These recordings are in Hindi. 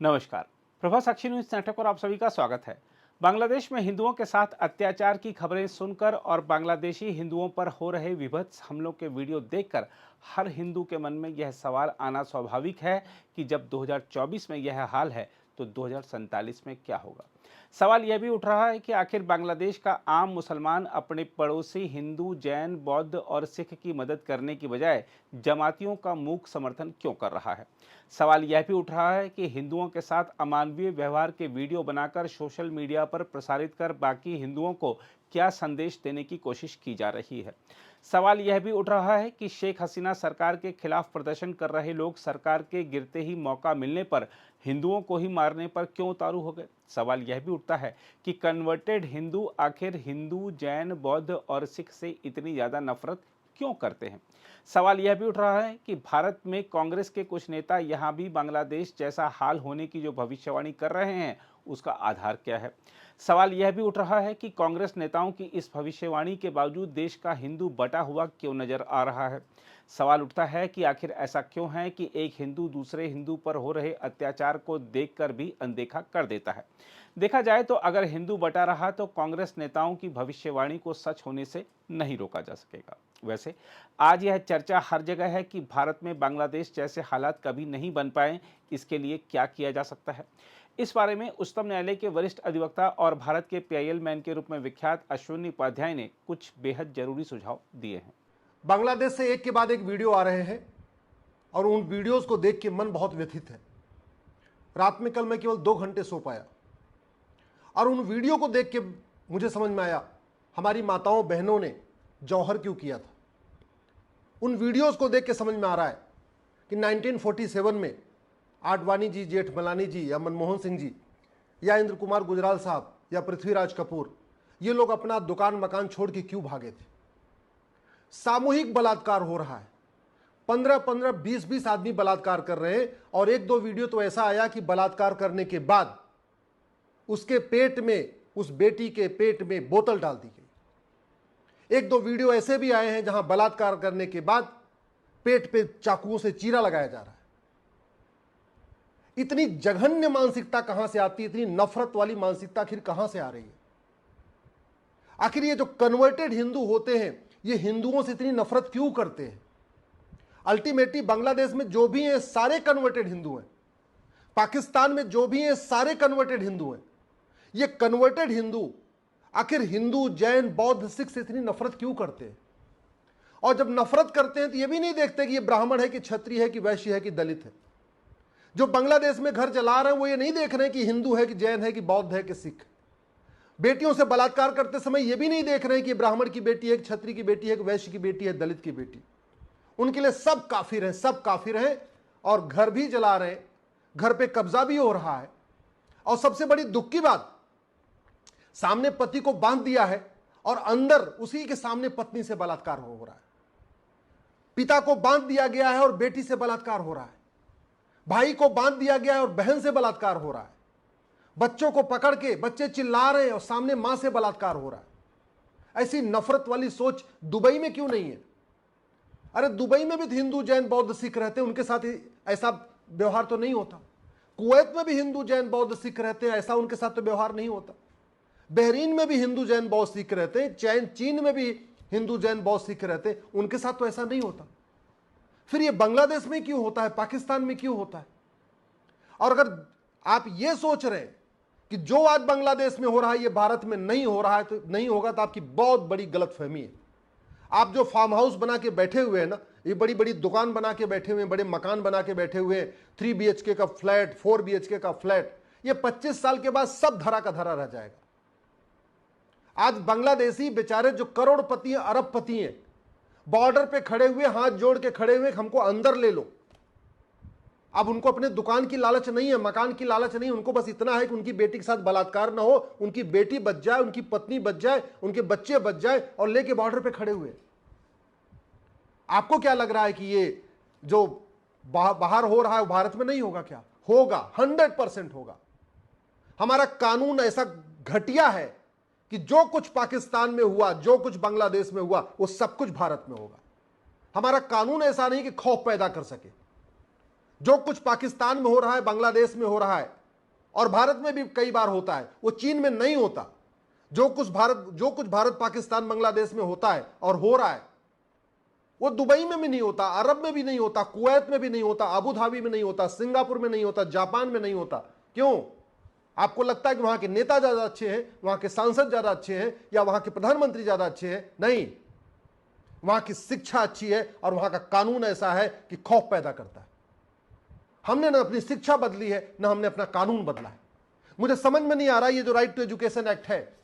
नमस्कार। प्रभा साक्षी न्यूज नेटवर्क पर आप सभी का स्वागत है। बांग्लादेश में हिंदुओं के साथ अत्याचार की खबरें सुनकर और बांग्लादेशी हिंदुओं पर हो रहे विभत्स हमलों के वीडियो देखकर हर हिंदू के मन में यह सवाल आना स्वाभाविक है कि जब 2024 में यह हाल है तो 2047 में क्या होगा। सवाल यह भी उठ रहा है कि आखिर बांग्लादेश का आम मुसलमान अपने पड़ोसी हिंदू, जैन, बौद्ध और सिख की मदद करने की बजाय जमातियों का मूक समर्थन क्यों कर रहा है। सवाल यह भी उठ रहा है कि हिंदुओं के साथ अमानवीय व्यवहार के वीडियो बनाकर सोशल मीडिया पर प्रसारित कर बाकी हिंदुओं को क्या संदेश देने की कोशिश की जा रही है। सवाल यह भी उठ रहा है कि शेख हसीना सरकार के खिलाफ प्रदर्शन कर रहे लोग सरकार के गिरते ही मौका मिलने पर हिंदुओं को ही मारने पर क्यों उतारू हो गए। सवाल यह भी उठता है कि कन्वर्टेड हिंदू आखिर हिंदू, जैन, बौद्ध और सिख से इतनी ज़्यादा नफरत क्यों करते हैं। सवाल यह भी उठ रहा है कि भारत में कांग्रेस के कुछ नेता यहाँ भी बांग्लादेश जैसा हाल होने की जो भविष्यवाणी कर रहे हैं उसका आधार क्या है। सवाल यह भी उठ रहा है कि कांग्रेस नेताओं की इस भविष्यवाणी के बावजूद देश का हिंदू बटा हुआ क्यों नजर आ रहा है। सवाल उठता है कि आखिर ऐसा क्यों है कि एक हिंदू दूसरे हिंदू पर हो रहे अत्याचार को देखकर भी अनदेखा कर देता है। देखा जाए तो अगर हिंदू बटा रहा तो कांग्रेस नेताओं की भविष्यवाणी को सच होने से नहीं रोका जा सकेगा। वैसे आज यह चर्चा हर जगह है कि भारत में बांग्लादेश जैसे हालात कभी नहीं बन पाए, इसके लिए क्या किया जा सकता है। इस बारे में उच्चतम न्यायालय के वरिष्ठ अधिवक्ता और भारत के पीआईएल मैन के रूप में विख्यात अश्विनी उपाध्याय ने कुछ बेहद जरूरी सुझाव दिए हैं। बांग्लादेश से एक के बाद एक वीडियो आ रहे हैं और उन वीडियोस को देख के मन बहुत व्यथित है। रात में कल मैं केवल 2 घंटे सो पाया और उन वीडियो को देख के मुझे समझ में आया हमारी माताओं बहनों ने जौहर क्यों किया था। उन वीडियोस को देख के समझ में आ रहा है कि 1947 में आडवाणी जी, जेठमलानी जी या मनमोहन सिंह जी या इंद्र कुमार गुजराल साहब या पृथ्वीराज कपूर, ये लोग अपना दुकान मकान छोड़ के क्यों भागे थे। सामूहिक बलात्कार हो रहा है, 15-15, 20-20 आदमी बलात्कार कर रहे हैं और 1-2 वीडियो तो ऐसा आया कि बलात्कार करने के बाद उसके पेट में, उस बेटी के पेट में बोतल डाल दी गई। 1-2 वीडियो ऐसे भी आए हैं जहां बलात्कार करने के बाद पेट पे चाकुओं से चीरा लगाया जा रहा है। इतनी जघन्य मानसिकता कहां से आती है, इतनी नफरत वाली मानसिकता आखिर कहां से आ रही है। आखिर ये जो कन्वर्टेड हिंदू होते हैं ये हिंदुओं से इतनी नफरत क्यों करते हैं। अल्टीमेटली बांग्लादेश में जो भी हैं सारे कन्वर्टेड हिंदू हैं, पाकिस्तान में जो भी हैं सारे कन्वर्टेड हिंदू हैं। ये कन्वर्टेड हिंदू आखिर हिंदू, जैन, बौद्ध, सिख से इतनी नफरत क्यों करते हैं। और जब नफरत करते हैं तो ये भी नहीं देखते कि ये ब्राह्मण है कि क्षत्रिय है कि वैश्य है कि दलित है। जो बांग्लादेश में घर चला रहे हैं वो ये नहीं देख रहे हैं कि हिंदू है कि जैन है कि बौद्ध है कि सिख। बेटियों से बलात्कार करते समय ये भी नहीं देख रहे हैं कि ब्राह्मण की बेटी है, क्षत्रिय की बेटी है, वैश्य की बेटी है, दलित की बेटी। उनके लिए सब काफिर हैं, सब काफिर हैं और घर भी जला रहे हैं, घर पे कब्जा भी हो रहा है। और सबसे बड़ी दुख की बात, सामने पति को बांध दिया है और अंदर उसी के सामने पत्नी से बलात्कार हो रहा है। पिता को बांध दिया गया है और बेटी से बलात्कार हो रहा है। भाई को बांध दिया गया है और बहन से बलात्कार हो रहा है। बच्चों को पकड़ के बच्चे चिल्ला रहे हैं और सामने मां से बलात्कार हो रहा है। ऐसी नफरत वाली सोच दुबई में क्यों नहीं है। अरे दुबई में भी तो हिंदू, जैन, बौद्ध, सिख रहते हैं, उनके साथ ऐसा व्यवहार तो नहीं होता। कुवैत में भी हिंदू, जैन, बौद्ध, सिख रहते हैं, ऐसा उनके साथ तो व्यवहार नहीं होता। बहरीन में भी हिंदू, जैन, बौद्ध, सिख रहते हैं, चीन में भी हिंदू, जैन, बौद्ध, सिख रहते हैं, उनके साथ तो ऐसा नहीं होता। फिर ये बांग्लादेश में क्यों होता है, पाकिस्तान में क्यों होता है। और अगर आप ये सोच रहे हैं कि जो आज बांग्लादेश में हो रहा है ये भारत में नहीं हो रहा है तो नहीं होगा, तो आपकी बहुत बड़ी गलतफहमी है। आप जो फार्म हाउस बना के बैठे हुए हैं ना, ये बड़ी बड़ी दुकान बना के बैठे हुए हैं, बड़े मकान बना के बैठे हुए हैं, 3 BHK का फ्लैट, 4 BHK का फ्लैट, ये 25 साल के बाद सब धरा का धरा रह जाएगा। आज बांग्लादेशी बेचारे जो करोड़पति हैं, अरबपति हैं, बॉर्डर पे खड़े हुए, हाथ जोड़ के खड़े हुए, हमको अंदर ले लो। अब उनको अपने दुकान की लालच नहीं है, मकान की लालच नहीं है, उनको बस इतना है कि उनकी बेटी के साथ बलात्कार ना हो, उनकी बेटी बच जाए, उनकी पत्नी बच जाए, उनके बच्चे बच जाए, और लेके बॉर्डर पे खड़े हुए। आपको क्या लग रहा है कि ये जो बाहर हो रहा है वो भारत में नहीं होगा क्या? होगा, 100% होगा। हमारा कानून ऐसा घटिया है कि जो कुछ पाकिस्तान में हुआ, जो कुछ बांग्लादेश में हुआ, वो सब कुछ भारत में होगा। हमारा कानून ऐसा नहीं कि खौफ पैदा कर सके। जो कुछ पाकिस्तान में हो रहा है, बांग्लादेश में हो रहा है, और भारत में भी कई बार होता है, वो चीन में नहीं होता। जो कुछ भारत पाकिस्तान बांग्लादेश में होता है और हो रहा है, वो दुबई में भी नहीं होता, अरब में भी नहीं होता, कुवैत में भी नहीं होता, अबू धाबी में नहीं होता, सिंगापुर में नहीं होता, जापान में नहीं होता। क्यों? आपको लगता है कि वहां के नेता ज्यादा अच्छे हैं, वहां के सांसद ज्यादा अच्छे हैं, या वहां के प्रधानमंत्री ज्यादा अच्छे हैं? नहीं, वहां की शिक्षा अच्छी है और वहां का कानून ऐसा है कि खौफ पैदा करता है। हमने ना अपनी शिक्षा बदली है, ना हमने अपना कानून बदला है। मुझे समझ में नहीं आ रहा, ये जो राइट टू एजुकेशन एक्ट है,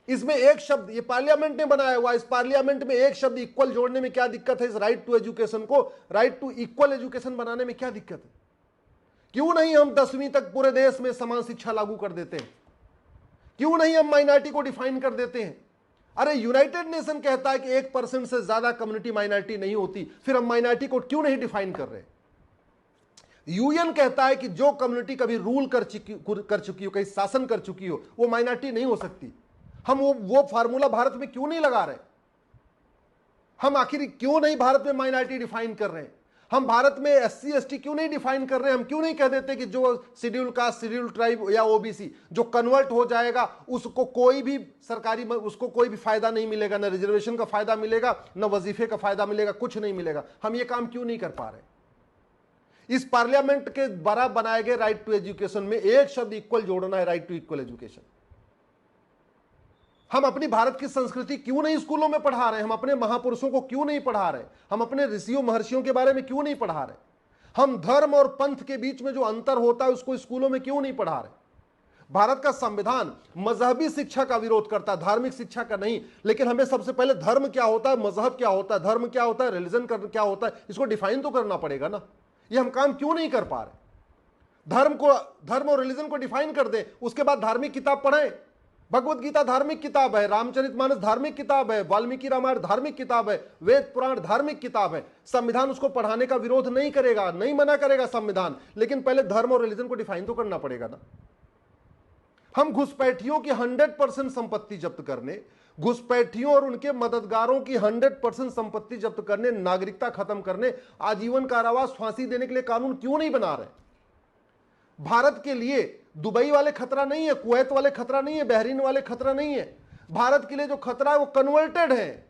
इसमें एक शब्द, ये पार्लियामेंट ने बनाया हुआ, इस पार्लियामेंट में एक शब्द इक्वल जोड़ने में क्या दिक्कत है? इस राइट टू एजुकेशन को राइट टू इक्वल एजुकेशन बनाने में क्या दिक्कत है? क्यों नहीं हम 10वीं तक पूरे देश में समान शिक्षा लागू कर देते हैं? क्यों नहीं हम माइनॉरिटी को डिफाइन कर देते हैं? अरे यूनाइटेड नेशन कहता है कि 1% से ज्यादा कम्युनिटी माइनॉरिटी नहीं होती, फिर हम माइनॉरिटी को क्यों नहीं डिफाइन कर रहे? यूएन कहता है कि जो कम्युनिटी कभी रूल कर चुकी हो, कहीं शासन कर चुकी हो, वो माइनॉरिटी नहीं हो सकती। हम वो फार्मूला भारत में क्यों नहीं लगा रहे? हम आखिर क्यों नहीं भारत में माइनॉरिटी डिफाइन कर रहे हैं? हम भारत में एससी एसटी क्यों नहीं डिफाइन कर रहे हैं? हम क्यों नहीं कह देते कि जो शेड्यूल कास्ट, शेड्यूल ट्राइब या ओबीसी जो कन्वर्ट हो जाएगा उसको कोई भी उसको कोई भी फायदा नहीं मिलेगा, ना रिजर्वेशन का फायदा मिलेगा, ना वजीफे का फायदा मिलेगा, कुछ नहीं मिलेगा। हम ये काम क्यों नहीं कर पा रहे? इस पार्लियामेंट के द्वारा बनाए गए राइट टू एजुकेशन में एक शब्द इक्वल जोड़ना है, राइट टू इक्वल एजुकेशन। हम अपनी भारत की संस्कृति क्यों नहीं स्कूलों में पढ़ा रहे? हम अपने महापुरुषों को क्यों नहीं पढ़ा रहे? हम अपने ऋषियों महर्षियों के बारे में क्यों नहीं पढ़ा रहे? हम धर्म और पंथ के बीच में जो अंतर होता है उसको स्कूलों में क्यों नहीं पढ़ा रहे? भारत का संविधान मजहबी शिक्षा का विरोध करता है, धार्मिक शिक्षा का नहीं। लेकिन हमें सबसे पहले धर्म क्या होता है, मजहब क्या होता है, धर्म क्या होता है, रिलीजन क्या होता है, इसको डिफाइन तो करना पड़ेगा ना। ये हम काम क्यों नहीं कर पा रहे? धर्म और रिलीजन को डिफाइन कर दे, उसके बाद धार्मिक किताब पढ़ें। भगवत गीता धार्मिक किताब है, रामचरितमानस धार्मिक किताब है, वाल्मीकि रामायण धार्मिक किताब है, वेद पुराण धार्मिक किताब है। संविधान उसको पढ़ाने का विरोध नहीं करेगा, नहीं मना करेगा संविधान, लेकिन पहले धर्म और रिलीजन को डिफाइन तो करना पड़ेगा ना। हम घुसपैठियों की 100% संपत्ति जब्त करने, घुसपैठियों और उनके मददगारों की 100% संपत्ति जब्त करने, नागरिकता खत्म करने, आजीवन कारावास, फांसी देने के लिए कानून क्यों नहीं बना रहे? भारत के लिए दुबई वाले खतरा नहीं है, कुवैत वाले खतरा नहीं है, बहरीन वाले खतरा नहीं है। भारत के लिए जो खतरा है वो कन्वर्टेड है।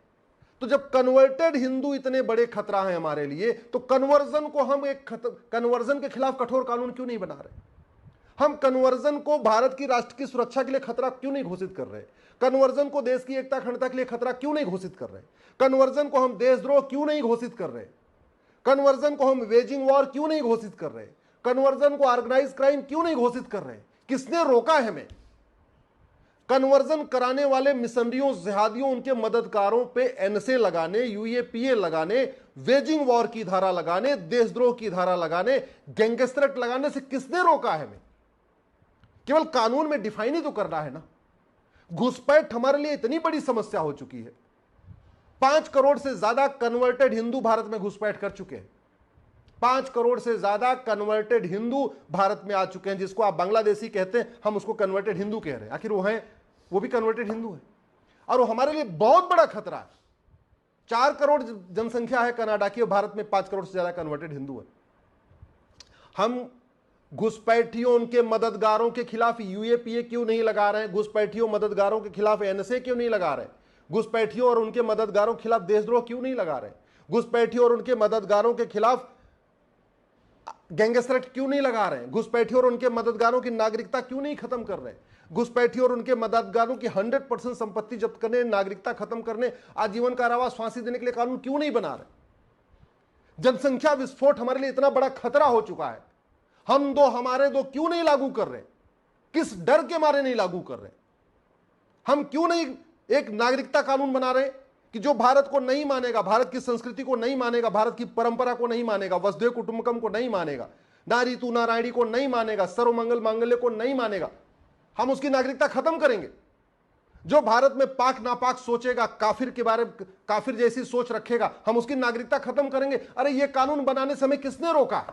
तो जब कन्वर्टेड हिंदू इतने बड़े खतरा है हमारे लिए, तो कन्वर्जन को हम कन्वर्जन के खिलाफ कठोर कानून क्यों नहीं बना रहे? हम कन्वर्जन को भारत की राष्ट्र की सुरक्षा के लिए खतरा क्यों नहीं घोषित कर रहे? कन्वर्जन को देश की एकता अखंडता के लिए खतरा क्यों नहीं घोषित कर रहे? कन्वर्जन को हम देशद्रोह क्यों नहीं घोषित कर रहे? कन्वर्जन को हम वेजिंग वॉर क्यों नहीं घोषित कर रहे? कन्वर्जन को ऑर्गेनाइज क्राइम क्यों नहीं घोषित कर रहे? किसने रोका है हमें? कन्वर्जन कराने वाले मिशनरियों, जिहादियों, उनके मददगारों पे एनएसए लगाने, यूएपीए लगाने, वेजिंग वॉर की धारा लगाने, देशद्रोह की धारा लगाने, गैंगस्टर लगाने से किसने रोका है हमें? केवल कानून में डिफाइन ही तो करना है ना। घुसपैठ हमारे लिए इतनी बड़ी समस्या हो चुकी है। 5 करोड़ से ज्यादा कन्वर्टेड हिंदू भारत में घुसपैठ कर चुके हैं। 5 करोड़ से ज्यादा कन्वर्टेड हिंदू भारत में आ चुके हैं, जिसको आप बांग्लादेशी कहते हैं, हम उसको कन्वर्टेड हिंदू कह रहे हैं। आखिर वो भी कन्वर्टेड हिंदू है और वो हमारे लिए बहुत बड़ा खतरा है। 4 करोड़ जनसंख्या है कनाडा की और भारत में 5 करोड़ से ज्यादा कन्वर्टेड हिंदू है। हम घुसपैठियों, उनके मददगारों के खिलाफ यूएपीए क्यों नहीं लगा रहे हैं? घुसपैठियों मददगारों के खिलाफ एनएसए क्यों नहीं लगा रहे? घुसपैठियों और उनके मददगारों के खिलाफ देशद्रोह क्यों नहीं लगा रहे? घुसपैठियों और उनके मददगारों के खिलाफ गैंगस्टर क्यों नहीं लगा रहे? घुसपैठियों और उनके मददगारों की नागरिकता क्यों नहीं खत्म कर रहे? घुसपैठियों और उनके मददगारों की 100% संपत्ति जब्त करने, नागरिकता खत्म करने, आजीवन कारावास, फांसी देने के लिए कानून क्यों नहीं बना रहे? जनसंख्या विस्फोट हमारे लिए इतना बड़ा खतरा हो चुका है, हमारे दो क्यों नहीं लागू कर रहे? किस डर के मारे नहीं लागू कर रहे? हम क्यों नहीं एक नागरिकता कानून बना रहे कि जो भारत को नहीं मानेगा, भारत की संस्कृति को नहीं मानेगा, भारत की परंपरा को नहीं मानेगा, वसुधैव कुटुंबकम को नहीं मानेगा, नारी तू नारायणी को नहीं मानेगा, सर्वमंगल मांगल्य को नहीं मानेगा, हम उसकी नागरिकता खत्म करेंगे। जो भारत में पाक नापाक सोचेगा, काफिर जैसी सोच रखेगा, हम उसकी नागरिकता खत्म करेंगे। अरे ये कानून बनाने से हमें किसने रोका?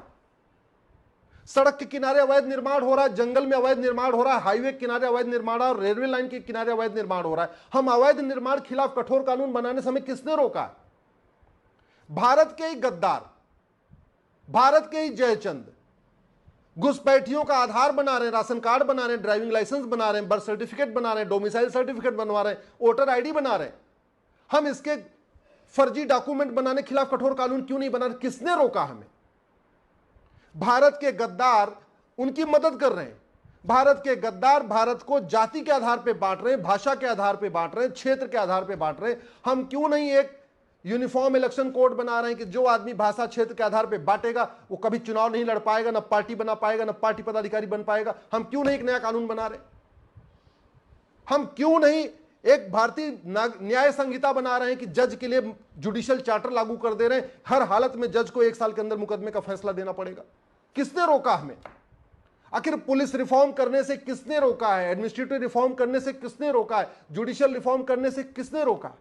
सड़क के किनारे अवैध निर्माण हो रहा है, जंगल में अवैध निर्माण हो रहा है, हाईवे के किनारे अवैध निर्माण और रेलवे लाइन के किनारे अवैध निर्माण हो रहा है। हम अवैध निर्माण के खिलाफ कठोर कानून बनाने से हमें किसने रोका? भारत के ही गद्दार, भारत के ही जयचंद, घुसपैठियों का आधार बना रहे हैं, राशन कार्ड बना रहे हैं, ड्राइविंग लाइसेंस बना रहे हैं, बर्थ सर्टिफिकेट बना रहे हैं, डोमिसाइल सर्टिफिकेट बनवा रहे हैं, वोटर आईडी बना रहे हैं। हम इसके फर्जी डॉक्यूमेंट बनाने के खिलाफ कठोर कानून क्यों नहीं बना रहे? किसने रोका हमें? भारत के गद्दार उनकी मदद कर रहे हैं। भारत के गद्दार भारत को जाति के आधार पर बांट रहे हैं, भाषा के आधार पर बांट रहे हैं, क्षेत्र के आधार पर बांट रहे हैं। हम क्यों नहीं एक यूनिफॉर्म इलेक्शन कोड बना रहे हैं कि जो आदमी भाषा क्षेत्र के आधार पर बांटेगा वो कभी चुनाव नहीं लड़ पाएगा, ना पार्टी बना पाएगा, ना पार्टी पदाधिकारी बन पाएगा। हम क्यों नहीं एक नया कानून बना रहे? हम क्यों नहीं एक भारतीय न्याय संहिता बना रहे हैं कि जज के लिए जुडिशियल चार्टर लागू कर दे रहे हैं, हर हालत में जज को 1 साल के अंदर मुकदमे का फैसला देना पड़ेगा? किसने रोका हमें? आखिर पुलिस रिफॉर्म करने से किसने रोका है? एडमिनिस्ट्रेटिव रिफॉर्म करने से किसने रोका है? जुडिशियल रिफॉर्म करने से किसने रोका?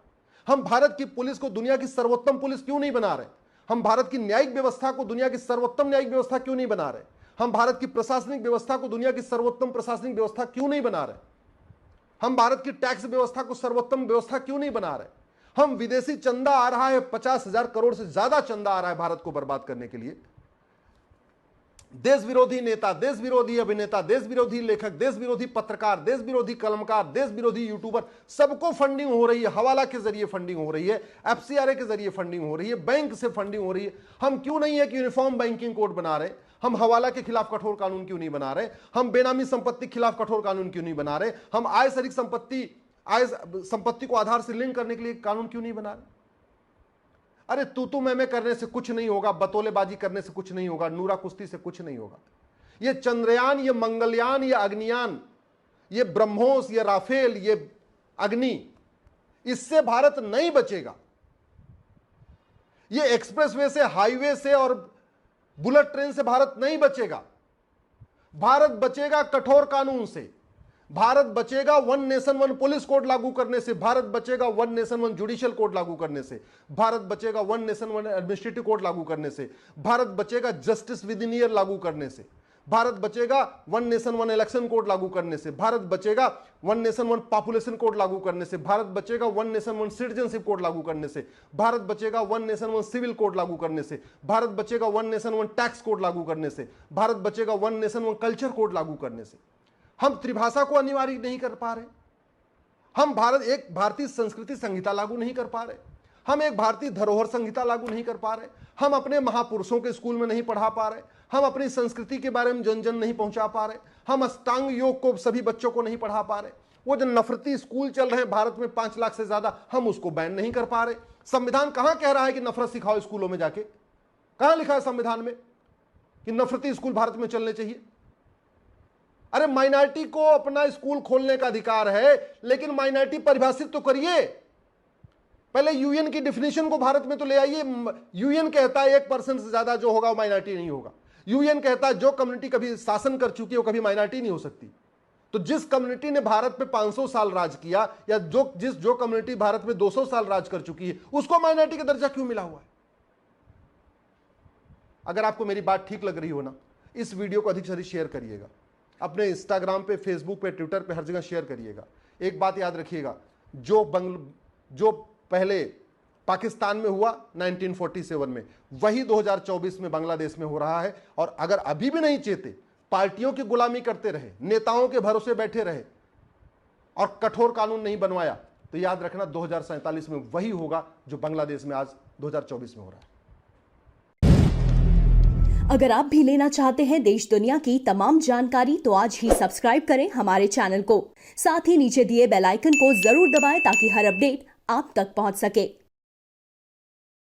हम भारत की पुलिस को दुनिया की सर्वोत्तम पुलिस क्यों नहीं बना रहे? हम भारत की न्यायिक व्यवस्था को दुनिया की सर्वोत्तम न्यायिक व्यवस्था क्यों नहीं बना रहे? हम भारत की प्रशासनिक व्यवस्था को दुनिया की सर्वोत्तम प्रशासनिक व्यवस्था क्यों नहीं बना रहे? हम भारत की टैक्स व्यवस्था को सर्वोत्तम व्यवस्था क्यों नहीं बना रहे? हम विदेशी चंदा आ रहा है, 50,000 करोड़ से ज्यादा चंदा आ रहा है भारत को बर्बाद करने के लिए। देश विरोधी नेता, देश विरोधी अभिनेता, देश विरोधी लेखक, देश विरोधी पत्रकार, देश विरोधी कलमकार, देश विरोधी यूट्यूबर, सबको फंडिंग हो रही है। हवाला के जरिए फंडिंग हो रही है, एफसीआरए के जरिए फंडिंग हो रही है, बैंक से फंडिंग हो रही है। हम क्यों नहीं एक यूनिफॉर्म बैंकिंग कोड बना रहे? हम हवाला के खिलाफ कठोर कानून क्यों नहीं बना रहे? हम बेनामी संपत्ति के खिलाफ कठोर कानून क्यों नहीं बना रहे? हम आय शरीक संपत्ति को आधार से लिंक करने के लिए कानून क्यों नहीं बना रहे? अरे तू मैं करने से कुछ नहीं होगा, बतौलेबाजी करने से कुछ नहीं होगा, नूरा कुश्ती से कुछ नहीं होगा। ये चंद्रयान, ये मंगलयान, ये अग्नियान, ये ब्रह्मोस, ये राफेल, ये अग्नि, इससे भारत नहीं बचेगा। ये एक्सप्रेसवे से, हाईवे से और बुलेट ट्रेन से भारत नहीं बचेगा। भारत बचेगा कठोर कानून से। भारत बचेगा 1 नेशन 1 पुलिस कोड लागू करने से। भारत बचेगा 1 नेशन 1 जुडिशियल कोड लागू करने से। भारत बचेगा 1 नेशन 1 एडमिनिस्ट्रेटिव कोड लागू करने से। भारत बचेगा जस्टिस विद इन ईयर लागू करने से। भारत बचेगा 1 नेशन 1 इलेक्शन कोड लागू करने से। भारत बचेगा 1 नेशन 1 पॉपुलेशन कोड लागू करने से। भारत बचेगा 1 नेशन 1 सिटीजनशिप कोड लागू करने से। भारत बचेगा 1 नेशन 1 सिविल कोड लागू करने से। भारत बचेगा 1 नेशन 1 टैक्स कोड लागू करने से। भारत बचेगा 1 नेशन 1 कल्चर कोड लागू करने से। हम त्रिभाषा को अनिवार्य नहीं कर पा रहे। हम एक भारतीय संस्कृति संहिता लागू नहीं कर पा रहे। हम एक भारतीय धरोहर संहिता लागू नहीं कर पा रहे। हम अपने महापुरुषों के स्कूल में नहीं पढ़ा पा रहे। हम अपनी संस्कृति के बारे में जन जन नहीं पहुंचा पा रहे। हम अष्टांग योग को सभी बच्चों को नहीं पढ़ा पा रहे। वो जो नफरती स्कूल चल रहे हैं भारत में 5 लाख से ज्यादा, हम उसको बैन नहीं कर पा रहे। संविधान कहां कह रहा है कि नफरत सिखाओ स्कूलों में जाके? कहां लिखा है संविधान में कि नफरती स्कूल भारत में चलने चाहिए? अरे माइनॉरिटी को अपना स्कूल खोलने का अधिकार है, लेकिन माइनॉरिटी परिभाषित तो करिए। पहले यूएन की डिफिनेशन को भारत में तो ले आइए। यूएन कहता है 1% से ज्यादा जो होगा वो माइनॉरिटी नहीं होगा। यूएन कहता है जो कम्युनिटी कभी शासन कर चुकी है वो कभी माइनॉरिटी नहीं हो सकती। तो जिस कम्युनिटी ने भारत पे 500 साल राज किया, या जो कम्युनिटी भारत में 200 साल राज कर चुकी है, उसको माइनॉरिटी का दर्जा क्यों मिला हुआ है? अगर आपको मेरी बात ठीक लग रही हो ना, इस वीडियो को अधिक से अधिक शेयर करिएगा। अपने इंस्टाग्राम पे, फेसबुक पे, ट्विटर पे, हर जगह शेयर करिएगा। एक बात याद रखिएगा, जो पहले पाकिस्तान में हुआ 1947 में, वही 2024 में बांग्लादेश में हो रहा है। और अगर अभी भी नहीं चेते, पार्टियों की गुलामी करते रहे, नेताओं के भरोसे बैठे रहे और कठोर कानून नहीं बनवाया, तो याद रखना 2047 में वही होगा जो बांग्लादेश में आज 2024 में हो रहा है। अगर आप भी लेना चाहते हैं देश दुनिया की तमाम जानकारी, तो आज ही सब्सक्राइब करें हमारे चैनल को। साथ ही नीचे दिए बेल आइकन को जरूर दबाएं ताकि हर अपडेट आप तक पहुंच सके।